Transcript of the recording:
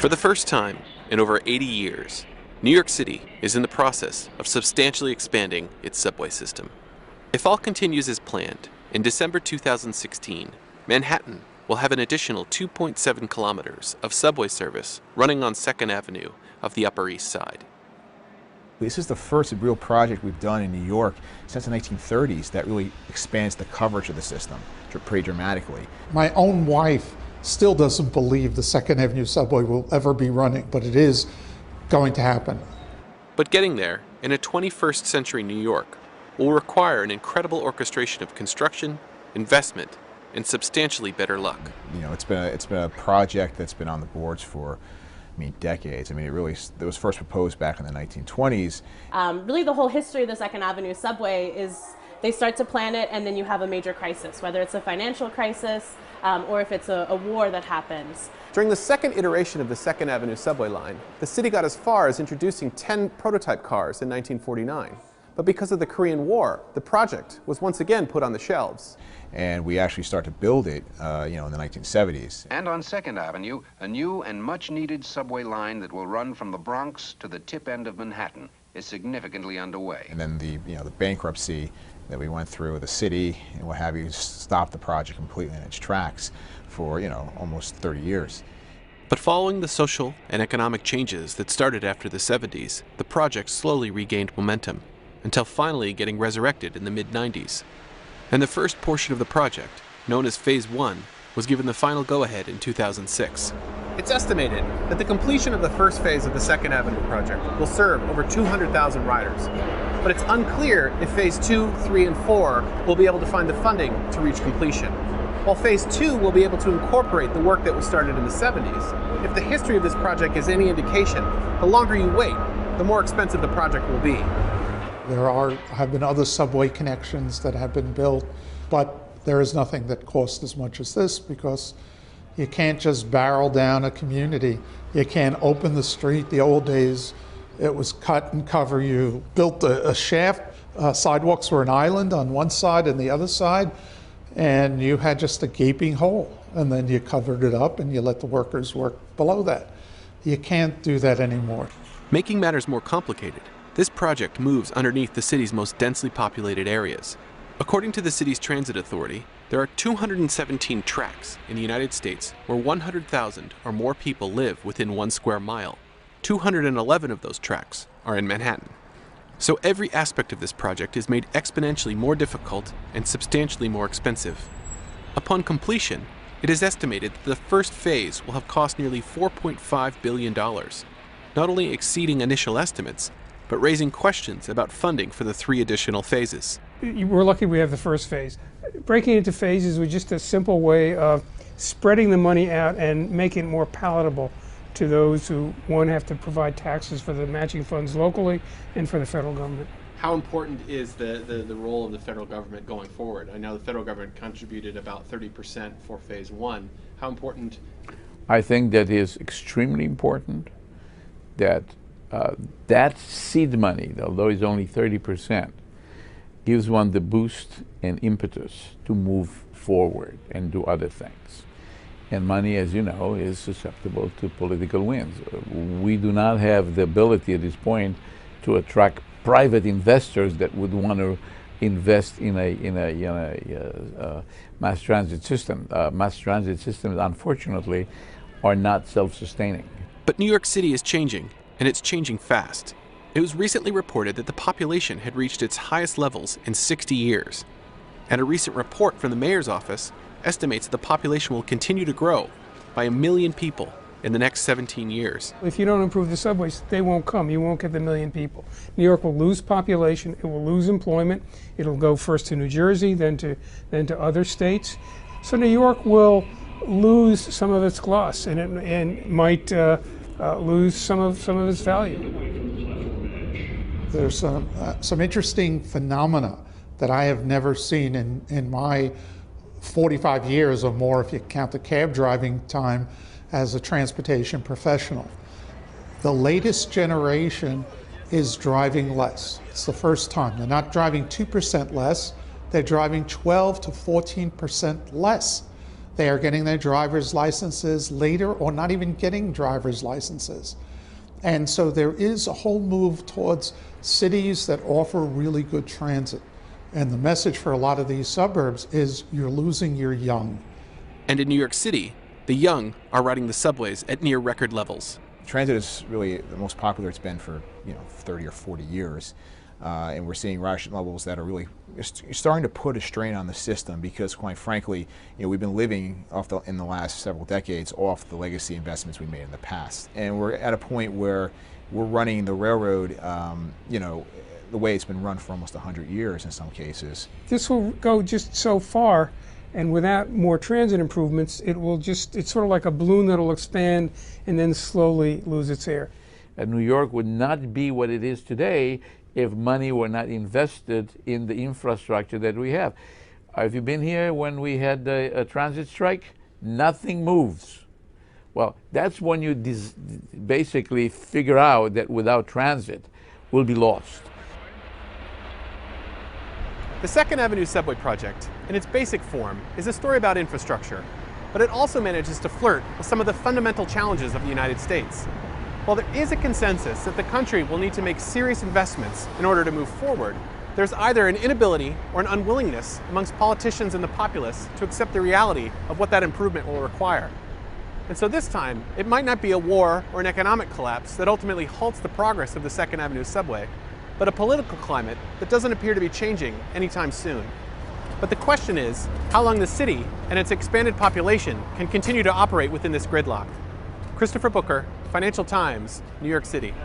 For the first time in over 80 years, New York City is in the process of substantially expanding its subway system. If all continues as planned, in December 2016, Manhattan will have an additional 2.7 kilometers of subway service running on 2nd Avenue of the Upper East Side. This is the first real project we've done in New York since the 1930s that really expands the coverage of the system pretty dramatically. My own wife still doesn't believe the 2nd Avenue subway will ever be running, but it is going to happen. But getting there in a 21st century New York will require an incredible orchestration of construction, investment, and substantially better luck. You know, it's been a project that's been on the boards for decades. It was first proposed back in the 1920s. Really the whole history of the 2nd Avenue subway is they start to plan it and then you have a major crisis, whether it's a financial crisis or if it's a war that happens. During the second iteration of the 2nd Avenue subway line, the city got as far as introducing 10 prototype cars in 1949. But because of the Korean War, the project was once again put on the shelves. And we actually started to build it, in the 1970s. And on 2nd Avenue, a new and much-needed subway line that will run from the Bronx to the tip end of Manhattan is significantly underway. And then the bankruptcy that we went through, the city and what have you, stopped the project completely in its tracks for, almost 30 years. But following the social and economic changes that started after the 70s, the project slowly regained momentum, until finally getting resurrected in the mid-90s. And the first portion of the project, known as Phase 1, was given the final go-ahead in 2006. It's estimated that the completion of the first phase of the 2nd Avenue project will serve over 200,000 riders. But it's unclear if Phase 2, 3, and 4 will be able to find the funding to reach completion. While Phase 2 will be able to incorporate the work that was started in the 70s, if the history of this project is any indication, the longer you wait, the more expensive the project will be. There have been other subway connections that have been built, but there is nothing that costs as much as this because you can't just barrel down a community. You can't open the street. The old days, it was cut and cover. You built a shaft, sidewalks were an island on one side and the other side, and you had just a gaping hole. And then you covered it up and you let the workers work below that. You can't do that anymore. Making matters more complicated, this project moves underneath the city's most densely populated areas. According to the city's transit authority, there are 217 tracks in the United States where 100,000 or more people live within 1 square mile. 211 of those tracks are in Manhattan. So every aspect of this project is made exponentially more difficult and substantially more expensive. Upon completion, it is estimated that the first phase will have cost nearly $4.5 billion, not only exceeding initial estimates, but raising questions about funding for the 3 additional phases. We're lucky we have the first phase. Breaking into phases was just a simple way of spreading the money out and making it more palatable to those who, one, have to provide taxes for the matching funds locally and for the federal government. How important is the role of the federal government going forward? I know the federal government contributed about 30% for Phase 1. How important? I think that is extremely important, that that seed money, although it's only 30%, gives one the boost and impetus to move forward and do other things. And money, as you know, is susceptible to political winds. We do not have the ability at this point to attract private investors that would want to invest in a mass transit system. Mass transit systems, unfortunately, are not self-sustaining. But New York City is changing, and it's changing fast. It was recently reported that the population had reached its highest levels in 60 years. And a recent report from the mayor's office estimates that the population will continue to grow by 1 million people in the next 17 years. If you don't improve the subways, they won't come. You won't get the 1 million people. New York will lose population, it will lose employment. It'll go first to New Jersey, then to other states. So New York will lose some of its gloss, and it might lose some of its value. There's some interesting phenomena that I have never seen in my 45 years or more, if you count the cab driving time as a transportation professional. The latest generation is driving less. It's the first time. They're not driving 2% less, they're driving 12 to 14% less. They are getting their driver's licenses later or not even getting driver's licenses. And so there is a whole move towards cities that offer really good transit. And the message for a lot of these suburbs is you're losing your young. And in New York City, the young are riding the subways at near record levels. Transit is really the most popular it's been for 30 or 40 years. And we're seeing ridership levels that are really starting to put a strain on the system because, quite frankly, we've been living in the last several decades off the legacy investments we made in the past. And we're at a point where we're running the railroad, the way it's been run for almost 100 years in some cases. This will go just so far, and without more transit improvements, it's sort of like a balloon that'll expand and then slowly lose its air. And New York would not be what it is today if money were not invested in the infrastructure that we have. Have you been here when we had a transit strike? Nothing moves. Well, that's when you basically figure out that without transit, we'll be lost. The Second Avenue Subway project, in its basic form, is a story about infrastructure, but it also manages to flirt with some of the fundamental challenges of the United States. While there is a consensus that the country will need to make serious investments in order to move forward, there's either an inability or an unwillingness amongst politicians and the populace to accept the reality of what that improvement will require. And so this time, it might not be a war or an economic collapse that ultimately halts the progress of the Second Avenue subway, but a political climate that doesn't appear to be changing anytime soon. But the question is, how long the city and its expanded population can continue to operate within this gridlock? Christopher Booker, Financial Times, New York City.